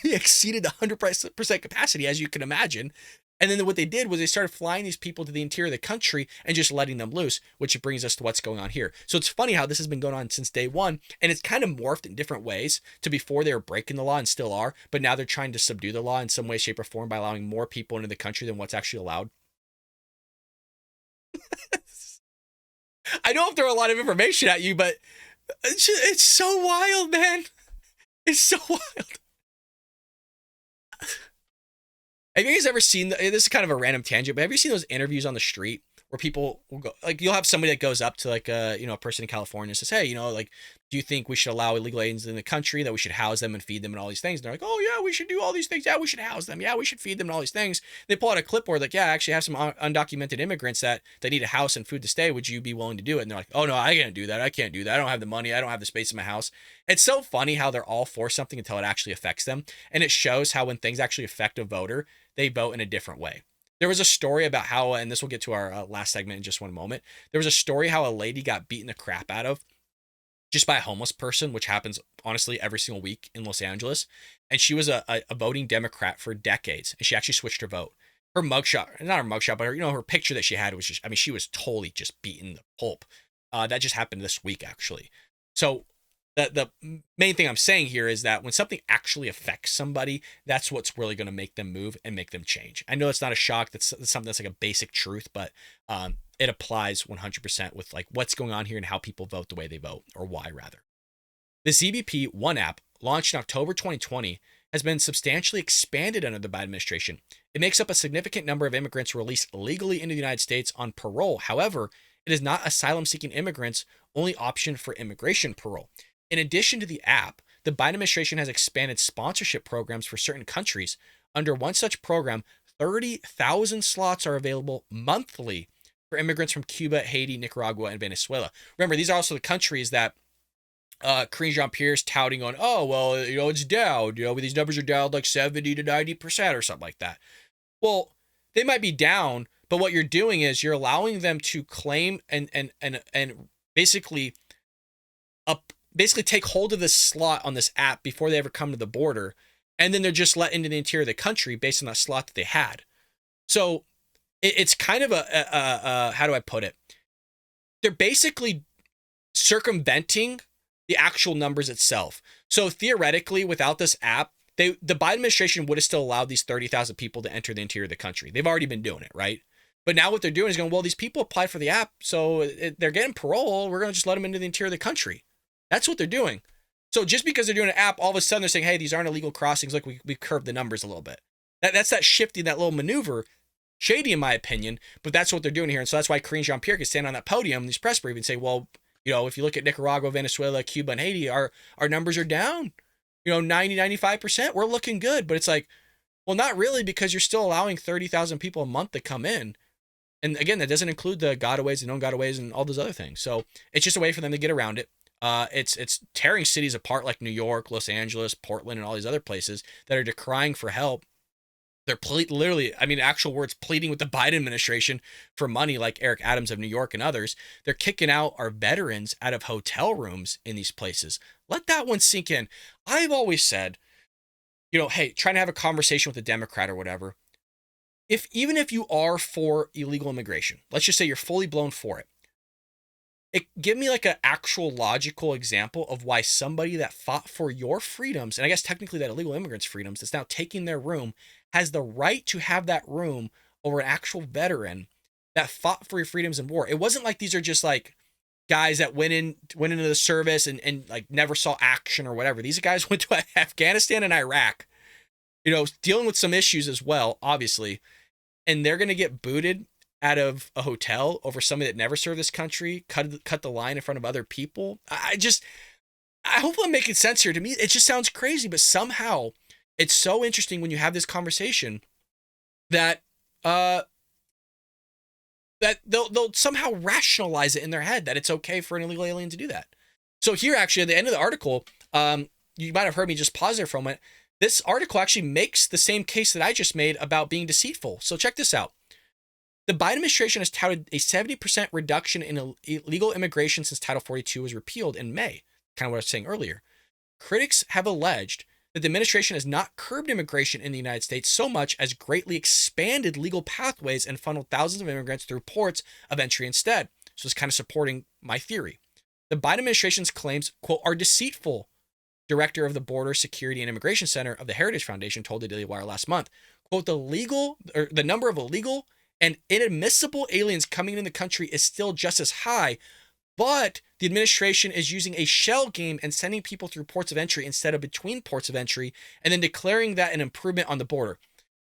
exceeded 100% capacity, as you can imagine. And then what they did was they started flying these people to the interior of the country and just letting them loose, which brings us to what's going on here. So it's funny how this has been going on since day one, and it's kind of morphed in different ways to before they were breaking the law and still are, but now they're trying to subdue the law in some way, shape, or form by allowing more people into the country than what's actually allowed. I know I'm throwing a lot of information at you, but it's so wild, man. It's so wild. Have you guys ever seen, this is kind of a random tangent, but have you seen those interviews on the street where people will go, like, you'll have somebody that goes up to like a person in California and says, hey, like, do you think we should allow illegal aliens in the country, that we should house them and feed them and all these things? And they're like, oh yeah, we should do all these things. Yeah, we should house them. Yeah, we should feed them and all these things. They pull out a clipboard like, yeah, I actually have some undocumented immigrants that need a house and food to stay. Would you be willing to do it? And they're like, oh no, I can't do that. I can't do that. I don't have the money. I don't have the space in my house. It's so funny how they're all for something until it actually affects them. And it shows how when things actually affect a voter, they vote in a different way. There was a story about how, and this will get to our last segment in just one moment. There was a story how a lady got beaten the crap out of just by a homeless person, which happens honestly every single week in Los Angeles. And she was a voting Democrat for decades, and she actually switched her vote. Her mugshot, not her mugshot, but her picture that she had was just, I mean, she was totally just beaten the pulp. That just happened this week, actually. So the main thing I'm saying here is that when something actually affects somebody, that's what's really going to make them move and make them change. I know it's not a shock. That's something that's like a basic truth, but it applies 100% with like what's going on here and how people vote the way they vote, or why rather. The CBP One app, launched in October 2020, has been substantially expanded under the Biden administration. It makes up a significant number of immigrants released legally into the United States on parole. However, it is not asylum-seeking immigrants' only option for immigration parole. In addition to the app, the Biden administration has expanded sponsorship programs for certain countries. Under one such program, 30,000 slots are available monthly for immigrants from Cuba, Haiti, Nicaragua, and Venezuela. Remember, these are also the countries that Karine Jean-Pierre's touting on, oh, well, it's down. These numbers are down like 70 to 90% or something like that. Well, they might be down, but what you're doing is you're allowing them to claim and basically take hold of this slot on this app before they ever come to the border, and then they're just let into the interior of the country based on that slot that they had. So it's kind of how do I put it? They're basically circumventing the actual numbers itself. So theoretically, without this app, the Biden administration would have still allowed these 30,000 people to enter the interior of the country. They've already been doing it, right? But now what they're doing is going, well, these people applied for the app, so they're getting parole. We're going to just let them into the interior of the country. That's what they're doing. So just because they're doing an app, all of a sudden they're saying, hey, these aren't illegal crossings. Look, we curved the numbers a little bit. That's that shifting, that little maneuver. Shady in my opinion, but that's what they're doing here. And so that's why Karine Jean-Pierre can stand on that podium in these press briefings and say, well, if you look at Nicaragua, Venezuela, Cuba, and Haiti, our numbers are down, 90, 95%. We're looking good. But it's like, well, not really, because you're still allowing 30,000 people a month to come in. And again, that doesn't include the gotaways and non-gotaways and all those other things. So it's just a way for them to get around it. It's tearing cities apart like New York, Los Angeles, Portland, and all these other places that are decrying for help. They're literally, actual words, pleading with the Biden administration for money, like Eric Adams of New York and others. They're kicking out our veterans out of hotel rooms in these places. Let that one sink in. I've always said, hey, trying to have a conversation with a Democrat or whatever. Even if you are for illegal immigration, let's just say you're fully blown for it. Give me like an actual logical example of why somebody that fought for your freedoms, and I guess technically that illegal immigrants' freedoms, that's now taking their room, has the right to have that room over an actual veteran that fought for your freedoms in war. It wasn't like these are just like guys that went into the service and like never saw action or whatever. These guys went to Afghanistan and Iraq, dealing with some issues as well, obviously, and they're going to get booted out of a hotel over somebody that never served this country, cut the line in front of other people. I hope I'm making sense here. To me, it just sounds crazy, but somehow it's so interesting when you have this conversation that that they'll somehow rationalize it in their head that it's okay for an illegal alien to do that. So here, actually, at the end of the article, you might have heard me just pause there for a moment. This article actually makes the same case that I just made about being deceitful. So check this out. The Biden administration has touted a 70% reduction in illegal immigration since Title 42 was repealed in May, kind of what I was saying earlier. Critics have alleged that the administration has not curbed immigration in the United States so much as greatly expanded legal pathways and funneled thousands of immigrants through ports of entry instead. So it's kind of supporting my theory. The Biden administration's claims, quote, are deceitful, director of the Border Security and Immigration Center of the Heritage Foundation told the Daily Wire last month. Quote, the number of illegal and inadmissible aliens coming into the country is still just as high, but the administration is using a shell game and sending people through ports of entry instead of between ports of entry, and then declaring that an improvement on the border.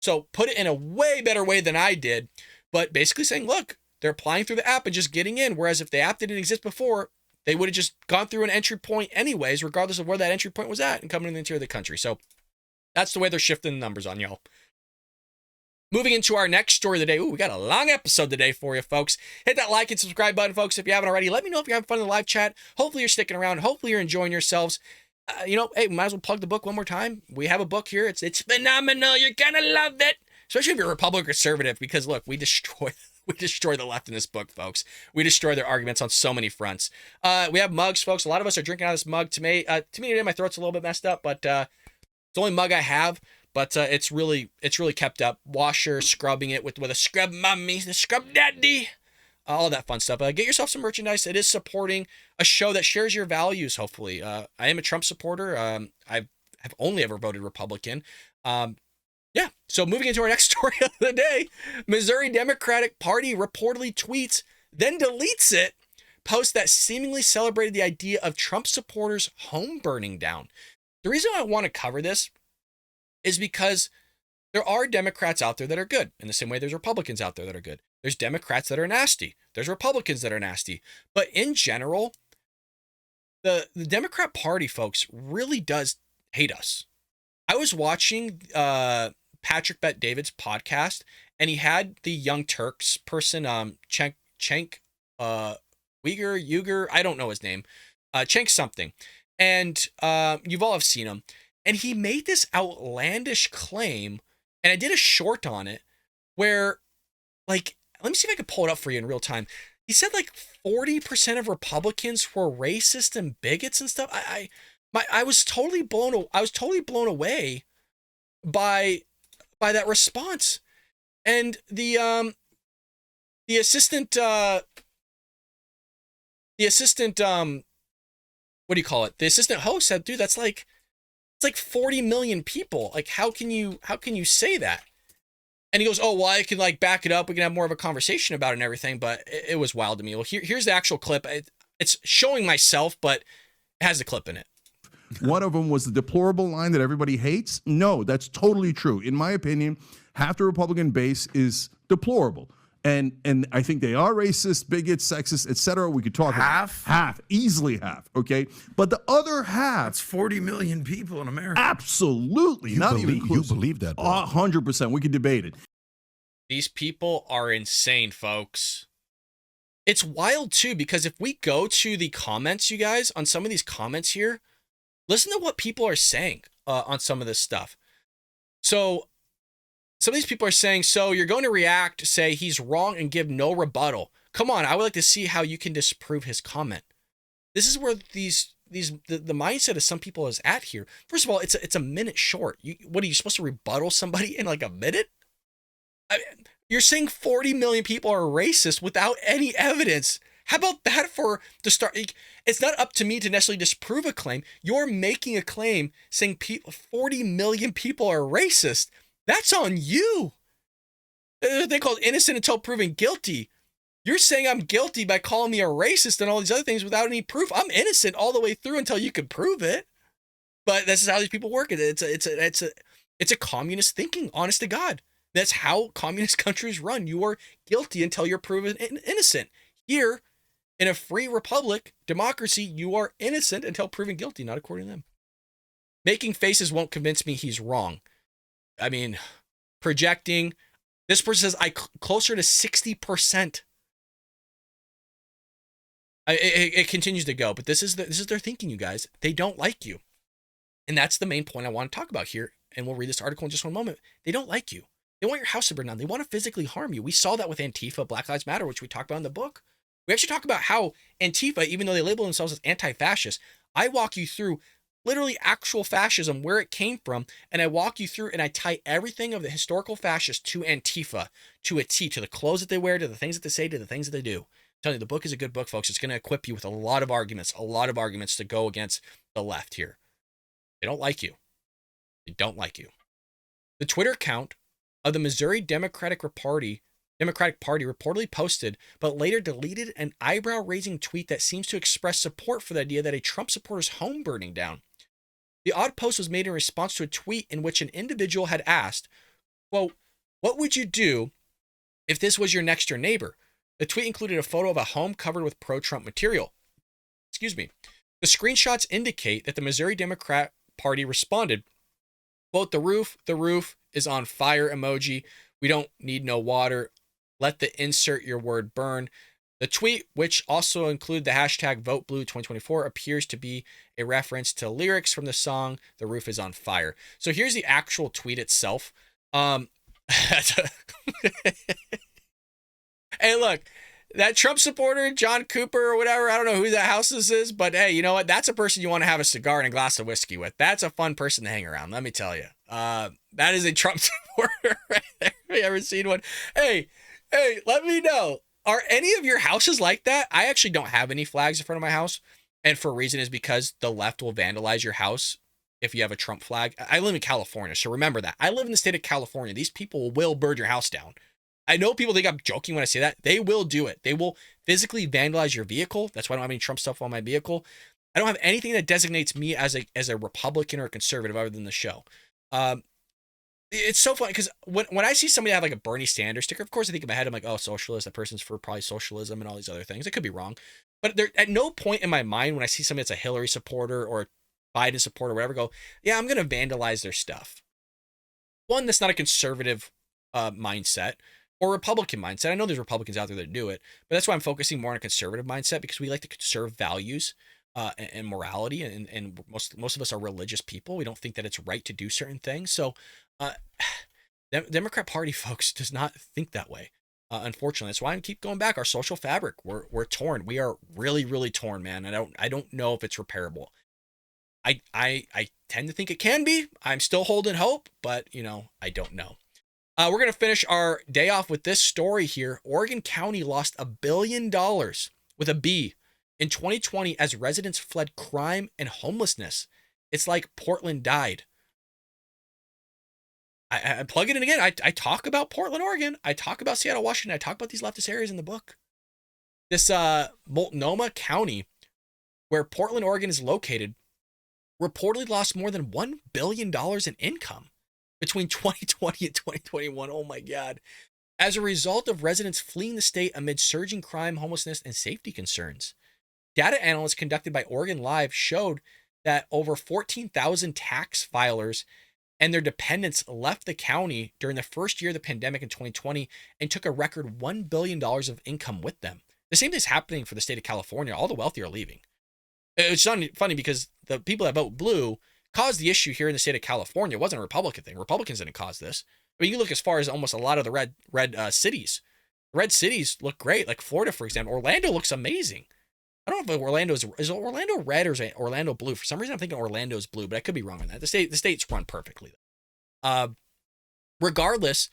So put it in a way better way than I did, but basically saying, look, they're applying through the app and just getting in, whereas if the app didn't exist before, they would have just gone through an entry point anyways, regardless of where that entry point was at, and coming in the interior of the country. So that's the way they're shifting the numbers on y'all. Moving into our next story of the day. Ooh, we got a long episode today for you, folks. Hit that like and subscribe button, folks, if you haven't already. Let me know if you're having fun in the live chat. Hopefully you're sticking around. Hopefully you're enjoying yourselves. Hey, might as well plug the book one more time. We have a book here. It's phenomenal. You're gonna love it. Especially if you're Republican or conservative, because look, we destroy the left in this book, folks. We destroy their arguments on so many fronts. We have mugs, folks. A lot of us are drinking out of this mug. To me today, my throat's a little bit messed up, but it's the only mug I have. But it's really kept up. Washer, scrubbing it with a scrub mommy, the scrub daddy, all that fun stuff. Get yourself some merchandise. It is supporting a show that shares your values, hopefully. I am a Trump supporter. I've only ever voted Republican. Yeah, so moving into our next story of the day, Missouri Democratic Party reportedly tweets, then deletes it, post that seemingly celebrated the idea of Trump supporters' home burning down. The reason I want to cover this is because there are Democrats out there that are good. In the same way there's Republicans out there that are good. There's Democrats that are nasty. There's Republicans that are nasty. But in general, the Democrat Party, folks, really does hate us. I was watching Patrick Bet-David's podcast, and he had the Young Turks person, Cenk Uyghur, I don't know his name, Cenk something. And you've all have seen him. And he made this outlandish claim, and I did a short on it, where, like, let me see if I can pull it up for you in real time. He said, like, 40% of Republicans were racist and bigots and stuff. I was totally blown away by that response. And the assistant what do you call it? The assistant host said, dude, it's like 40 million people. Like, how can you say that? And he goes, oh, well, I can like back it up. We can have more of a conversation about it and everything. But it was wild to me. Well, here's the actual clip. It's showing myself, but it has the clip in it. One of them was the deplorable line that everybody hates. No, that's totally true. In my opinion, half the Republican base is deplorable. And I think they are racist, bigots, sexist, etc. We could talk half, easily half. Okay, but the other half, that's 40 million people in America. Absolutely, You believe that? 100%. We could debate it. These people are insane, folks. It's wild too, because if we go to the comments, you guys, on some of these comments here, listen to what people are saying on some of this stuff. So some of these people are saying, so you're going to react, say he's wrong, and give no rebuttal. Come on, I would like to see how you can disprove his comment. This is where the mindset of some people is at here. First of all, it's a minute short. What are you supposed to rebuttal somebody in like a minute? You're saying 40 million people are racist without any evidence. How about that for the start? It's not up to me to necessarily disprove a claim. You're making a claim saying 40 million people are racist. That's on you. They call it innocent until proven guilty. You're saying I'm guilty by calling me a racist and all these other things without any proof. I'm innocent all the way through until you can prove it. But this is how these people work. It's a communist thinking, honest to God. That's how communist countries run. You are guilty until you're proven innocent. Here, in a free republic, democracy, you are innocent until proven guilty, not according to them. Making faces won't convince me he's wrong. I mean, projecting. This person says closer to 60%. It continues to go, but this is their thinking, you guys. They don't like you, and that's the main point I want to talk about here. And we'll read this article in just one moment. They don't like you. They want your house to burn down. They want to physically harm you. We saw that with Antifa, Black Lives Matter, which we talked about in the book. We actually talk about how Antifa, even though they label themselves as anti-fascist, I walk you through literally actual fascism, where it came from, and I walk you through and I tie everything of the historical fascists to Antifa, to a T, to the clothes that they wear, to the things that they say, to the things that they do. I'm telling you, the book is a good book, folks. It's going to equip you with a lot of arguments to go against the left here. They don't like you. They don't like you. The Twitter account of the Missouri Democratic Party reportedly posted, but later deleted, an eyebrow-raising tweet that seems to express support for the idea that a Trump supporter's home burning down. The odd post was made in response to a tweet in which an individual had asked, quote, "What would you do if this was your next door neighbor?" The tweet included a photo of a home covered with pro-Trump material. Excuse me. The screenshots indicate that the Missouri Democrat Party responded, quote, the roof is on fire emoji. We don't need no water. Let the insert your word burn. The tweet, which also included the hashtag VoteBlue2024, appears to be a reference to lyrics from the song "The Roof Is on Fire." So here's the actual tweet itself. Hey, look, that Trump supporter, John Cooper or whatever, I don't know who that house this is, but hey, you know what? That's a person you want to have a cigar and a glass of whiskey with. That's a fun person to hang around, let me tell you. That is a Trump supporter right there. Have you ever seen one? Hey, let me know. Are any of your houses like that? I actually don't have any flags in front of my house. And for a reason is because the left will vandalize your house if you have a Trump flag. I live in California, so remember that. I live in the state of California. These people will burn your house down. I know people think I'm joking when I say that. They will do it. They will physically vandalize your vehicle. That's why I don't have any Trump stuff on my vehicle. I don't have anything that designates me as a Republican or a conservative other than the show. It's so funny because when I see somebody have like a Bernie Sanders sticker, of course I think in my head, I'm like, oh, socialist, that person's for probably socialism and all these other things. I could be wrong. But there, at no point in my mind when I see somebody that's a Hillary supporter or a Biden supporter or whatever, go, yeah, I'm going to vandalize their stuff. One, that's not a conservative mindset or Republican mindset. I know there's Republicans out there that do it, but that's why I'm focusing more on a conservative mindset, because we like to conserve values and morality, and most of us are religious people. We don't think that it's right to do certain things. So the Democrat Party, folks, does not think that way. Unfortunately, that's why I keep going back. Our social fabric, we're torn. We are really, really torn, man. I don't know if it's repairable. I tend to think it can be. I'm still holding hope, but I don't know. We're going to finish our day off with this story here. Oregon County lost $1 billion with a B in 2020 as residents fled crime and homelessness. It's like Portland died. I plug it in again. I talk about Portland, Oregon. I talk about Seattle, Washington. I talk about these leftist areas in the book. This Multnomah County, where Portland, Oregon is located, reportedly lost more than $1 billion in income between 2020 and 2021. Oh my God. As a result of residents fleeing the state amid surging crime, homelessness, and safety concerns. Data analysis conducted by Oregon Live showed that over 14,000 tax filers and their dependents left the county during the first year of the pandemic in 2020 and took a record $1 billion of income with them. The same thing is happening for the state of California. All the wealthy are leaving. It's funny because the people that vote blue caused the issue here in the state of California. It wasn't a Republican thing. Republicans didn't cause this. I mean, you look as far as almost a lot of the red cities. Red cities look great, like Florida, for example. Orlando looks amazing. I don't know if is Orlando red or is it Orlando blue? For some reason, I'm thinking Orlando's blue, but I could be wrong on that. The state's run perfectly. Regardless,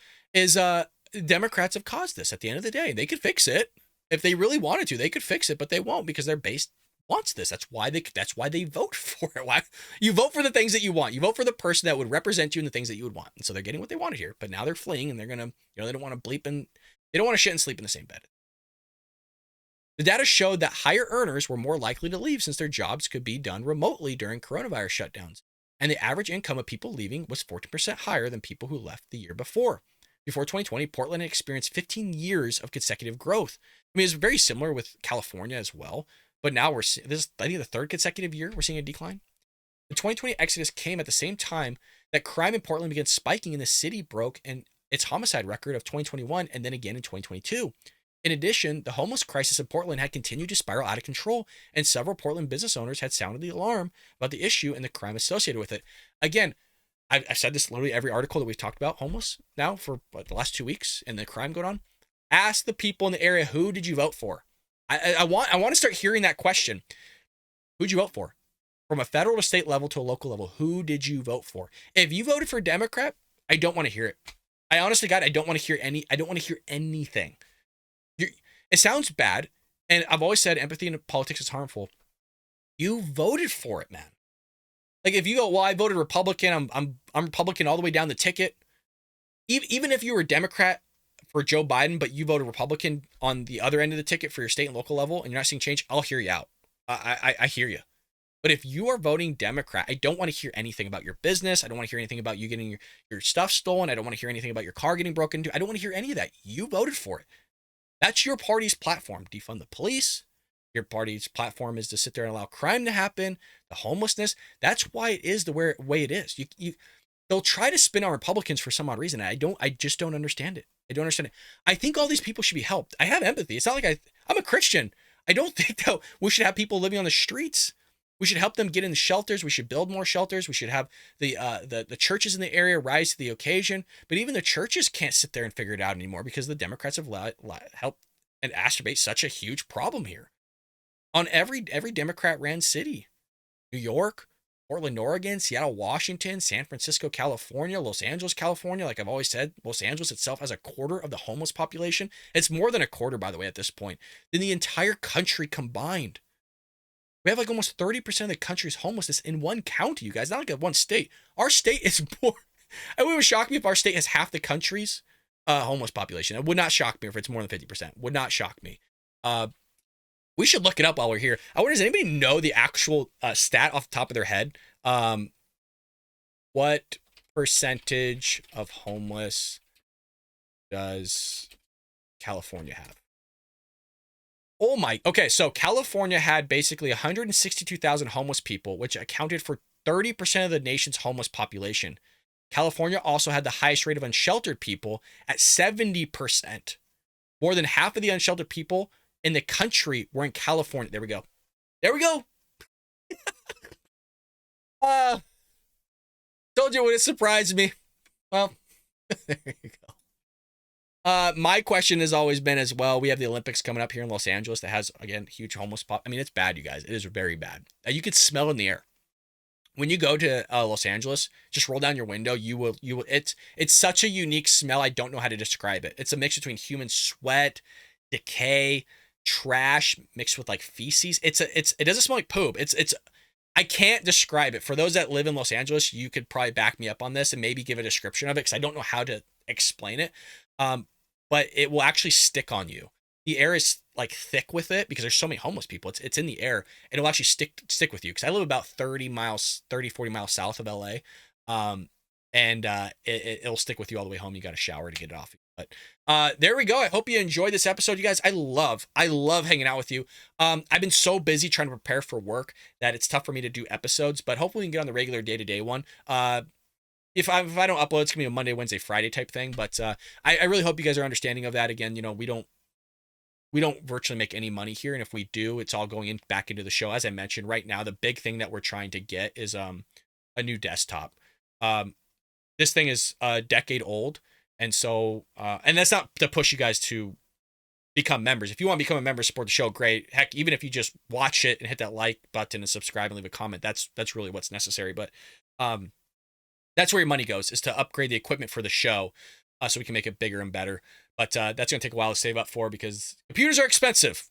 Democrats have caused this at the end of the day. They could fix it if they really wanted to. They could fix it, but they won't because their base wants this. That's why they vote for it. Why you vote for the things that you want. You vote for the person that would represent you in the things that you would want. And so they're getting what they wanted here. But now they're fleeing and they're gonna, they don't want to they don't want to shit and sleep in the same bed. The data showed that higher earners were more likely to leave since their jobs could be done remotely during coronavirus shutdowns. And the average income of people leaving was 14% higher than people who left the year before. Before 2020, Portland had experienced 15 years of consecutive growth. I mean, it's very similar with California as well. But now this is, I think, the third consecutive year we're seeing a decline. The 2020 exodus came at the same time that crime in Portland began spiking and the city broke in its homicide record of 2021 and then again in 2022. In addition, the homeless crisis in Portland had continued to spiral out of control, and several Portland business owners had sounded the alarm about the issue and the crime associated with it. Again, I've said this literally every article that we've talked about homeless now for the last 2 weeks and the crime going on. Ask the people in the area, who did you vote for? I want to start hearing that question. Who'd you vote for? From a federal to state level to a local level, who did you vote for? If you voted for Democrat, I don't want to hear it. I honestly, God, I don't want to hear anything. It sounds bad, and I've always said empathy in politics is harmful. You voted for it, man. Like if you go, well, I voted Republican, I'm Republican all the way down the ticket. Even if you were Democrat for Joe Biden, but you voted Republican on the other end of the ticket for your state and local level, and you're not seeing change, I'll hear you out. I hear you. But if you are voting Democrat, I don't want to hear anything about your business. I don't want to hear anything about you getting your stuff stolen. I don't want to hear anything about your car getting broken into. I don't want to hear any of that. You voted for it. That's your party's platform. Defund the police. Your party's platform is to sit there and allow crime to happen, the homelessness. That's why it is the way it is. They'll try to spin on Republicans for some odd reason. I just don't understand it. I don't understand it. I think all these people should be helped. I have empathy. It's not like I'm a Christian. I don't think that we should have people living on the streets. We should help them get in the shelters. We should build more shelters. We should have the churches in the area rise to the occasion. But even the churches can't sit there and figure it out anymore because the Democrats have helped and exacerbate such a huge problem here. On every Democrat-ran city, New York, Portland, Oregon, Seattle, Washington, San Francisco, California, Los Angeles, California. Like I've always said, Los Angeles itself has a quarter of the homeless population. It's more than a quarter, by the way, at this point, than the entire country combined. We have like almost 30% of the country's homelessness in one county, you guys, not like in one state. Our state is more. It would shock me if our state has half the country's homeless population. It would not shock me if it's more than 50%. Would not shock me. We should look it up while we're here. I wonder, does anybody know the actual stat off the top of their head? What percentage of homeless does California have? Oh my, okay, so California had basically 162,000 homeless people, which accounted for 30% of the nation's homeless population. California also had the highest rate of unsheltered people at 70%. More than half of the unsheltered people in the country were in California. There we go. There we go. Told you it would have surprised me. Well, there you go. My question has always been as well. We have the Olympics coming up here in Los Angeles that has, again, huge homeless pop. I mean, it's bad, you guys. It is very bad. You could smell in the air. when you go to Los Angeles, just roll down your window. You will. It's such a unique smell. I don't know how to describe it. It's a mix between human sweat, decay, trash mixed with like feces. It doesn't smell like poop. I can't describe it. For those that live in Los Angeles, you could probably back me up on this and maybe give a description of it, because I don't know how to explain it. But it will actually stick on you. The air is like thick with it because there's so many homeless people. It's in the air, and it'll actually stick with you. Because I live about 40 miles south of LA. It'll stick with you all the way home. You got to shower to get it off. But there we go. I hope you enjoyed this episode, you guys. I love hanging out with you. I've been so busy trying to prepare for work that it's tough for me to do episodes, but hopefully we can get on the regular day-to-day one. If I don't upload, it's gonna be a Monday, Wednesday, Friday type thing. But I really hope you guys are understanding of that. Again, we don't virtually make any money here, and if we do, it's all going back into the show. As I mentioned, right now the big thing that we're trying to get is a new desktop. This thing is a decade old, and so and that's not to push you guys to become members. If you want to become a member, support the show, great. Heck, even if you just watch it and hit that like button and subscribe and leave a comment, that's really what's necessary. But that's where your money goes, is to upgrade the equipment for the show, so we can make it bigger and better. But that's going to take a while to save up for, because computers are expensive.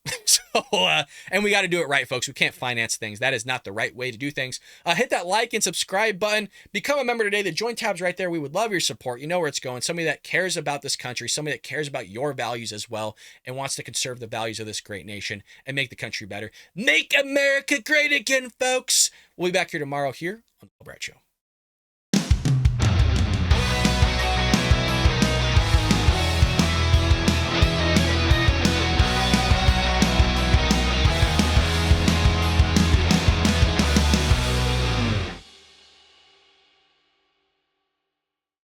And we got to do it right, folks. We can't finance things. That is not the right way to do things. Hit that like and subscribe button. Become a member today. The join tab's right there. We would love your support. You know where it's going. Somebody that cares about this country, somebody that cares about your values as well, and wants to conserve the values of this great nation and make the country better. Make America great again, folks. We'll be back here tomorrow here on The Bill Brad Show.